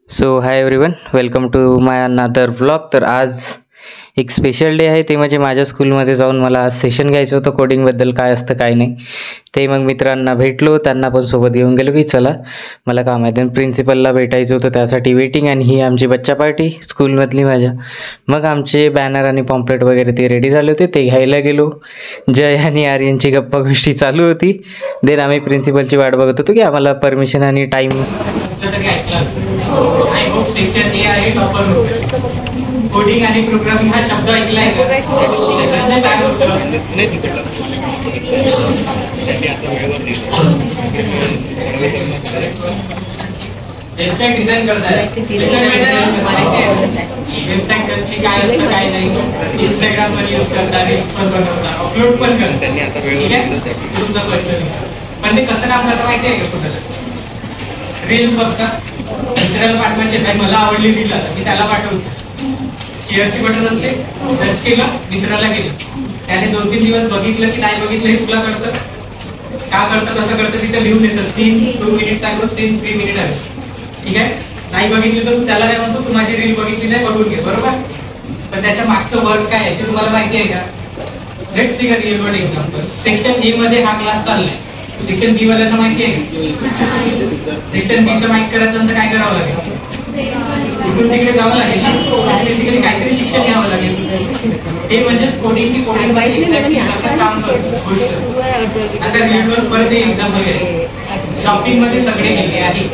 So hi everyone, welcome to my another vlog. तर आज एक स्पेशल डे आहे. ते म्हणजे माझ्या स्कूलमध्ये जाऊन मला आज सेशन घ्यायचं होतं कोडिंगबद्दल, काय असतं काय नाही ते. मग मित्रांना भेटलो, त्यांना पण सोबत घेऊन गेलो की चला मला काम आहे. देन प्रिन्सिपलला भेटायचं होतं, त्यासाठी वेटिंग. आणि ही आमची बच्चा पार्टी स्कूलमधली माझ्या. मग आमचे बॅनर आणि पॉम्पलेट वगैरे ते रेडी झाले होते, ते घ्यायला गेलो. जय आणि आर्यनची गप्पा गोष्टी चालू होती. देन आम्ही प्रिन्सिपलची वाट बघत होतो की आम्हाला परमिशन आणि time. I hope section A आहे टॉपर कोडिंग आणि प्रोग्रामिंग हा शब्द ऐकलाय का? त्याचे काय होतं? वेबसाईट डिझाइन करताय. वेबसाईट कसली काय असतं काय नाही. इंस्टाग्राम वर यूज करता, रील्स पण बनवता, अपलोड पण करता. ठीक आहे, तुमचा प्रश्न. पण ते कसं काम करता माहिती आहे का? कुठं रील्स बघता, मित्राला पाठवायचे, नाही मला आवडली रील मी त्याला पाठवतो. शेअरची बटन असते, टच केलं, मित्राला गेलं. त्याने 2-3 दिवस बघितलं की नाही बघितलं हे तुला कळतं. का कळतं, कसं कळतं, तिथं लिहून येतं सीन 2 मिनिट्स आहे, सीन 3 मिनिट आहे. ठीक आहे, नाही बघितली तर तू त्याला काय म्हणतो, तू माझी रील बघितली नाही, बघून घे. बरोबर. पण त्याच्या मागचं वर्क काय आहे ते तुम्हाला माहिती आहे का? Let's take a real world example. Section A मध्ये हा क्लास चाललाय. सेक्शन बी वाल्यांना माहिती आहे का? सेक्शन बी चं माहिती करायचं नंतर काय करावं लागेल? इकडून तिकडे जावं लागेल. बेसिकली काहीतरी शिक्षण घ्यावं लागेल. ते म्हणजे कोडिंग की कोडिंग कसं काम करतो. आता रीलवर परत एक एक्झाम्पल आहे. शॉपिंग मध्ये सगळे गेले आहे.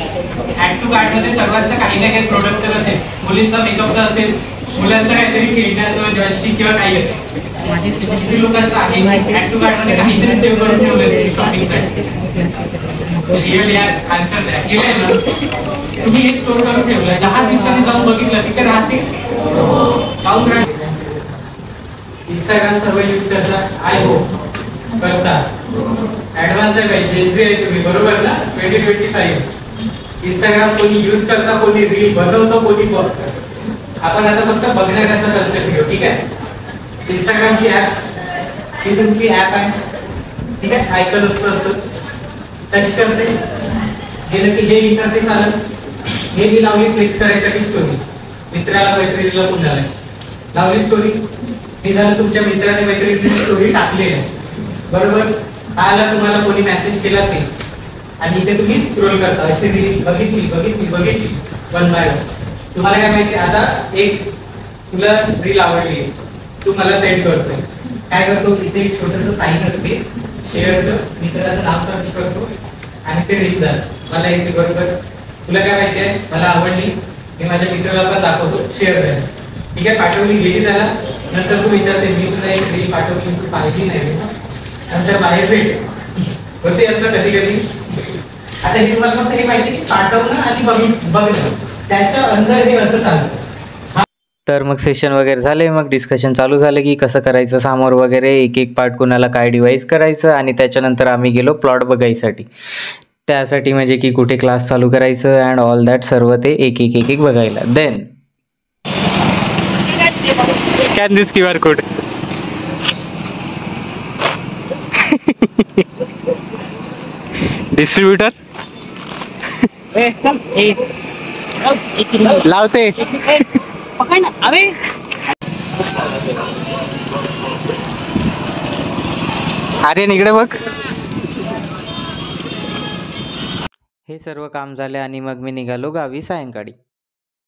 ऍड टू कार्ट मध्ये सर्वांचा काही ना काही प्रोडक्ट तर असेल. मुलींचा मेकअपचा असेल, मुलांचा काहीतरी खेळण्याचं जॉयस्टिक किंवा काही असेल. किती लोकांचं आहे ऍड टू कार्ट मध्ये काहीतरी सेव्ह करून ठेवलं शॉपिंगसाठी? रिअल यार आन्सर द्या. केलंय ना तुम्ही? हे स्टोर करून ठेवलं, 10 दिवसांनी जाऊन बघितलं तिथे राहते, जाऊन राहते. इंस्टाग्राम सर्व यूज करतात, आय होप करता. ऍडव्हान्स आहे पाहिजे आहे तुम्ही, बरोबर ना? 2025 इंस्टाग्राम कोणी यूज करता, कोणी रील बनवतो, कोणी बघतो. आपण आता फक्त बघण्याचा कन्सेप्ट घेऊ. ठीक आहे, इंस्टाग्रामची ऍप ही तुमची ऍप आहे. ठीक आहे, आयकॉन असतो असं, टच करते गेलं की हे इंटरफेस आलं. हे मी लावली फ्लेक्स करायसाठी स्टोरी. मित्राला मैत्रिणीला कोण झालंय लावली स्टोरी. हे झालं तुमच्या मित्राने मैत्रिणीची स्टोरी टाकली आहे. बरोबर. आला तुम्हाला कोणी मेसेज केला ते, आणि इथे तुम्ही स्क्रोल करता. अशी रील बघितली बघितली बघितली वन बाय वन. तुम्हाला काय माहिती, आता एक तुला रील आवडली, तू मला सेंड करतोय. काय करतो, इथे एक छोटस साईन असते शेअरचं, मित्राचं नाव सर्च करतो आणि ते रील झालं मला येते. बरोबर. तुला काय माहिती आहे, मला आवडली, मी माझ्या मित्राला पण दाखवतो, शेअर झालं. ठीक आहे, पाठवली गेली त्याला. नंतर तू विचारते, मी तुला एक रील पाठवली, तू पाहिली नाही, नंतर बाहेर भेट होते असं कधी कधी. आता हे तुम्हाला फक्त हे माहिती पाठवणं आणि बघणं, त्याच्या अंदर हे असं चालतं. तर मग सेशन वगैरे झाले, मग डिस्कशन चालू झालं की कसं करायचं समोर वगैरे, एक एक पार्ट कोणाला काय डिवाइस करायचं. आणि त्याच्यानंतर आम्ही गेलो प्लॉट बघायसाठी. त्यासाठी म्हणजे की कुठे क्लास चालू करायचं अँड ऑल दॅट सर्व ते एक एक एक एक बघायला. देन स्कॅन दिस QR कोड. डिस्ट्रीब्युटर लावते. आर्यन इकडे बघ. हे सर्व काम झाले आणि मग मी निघालो गावी सायंकाळी.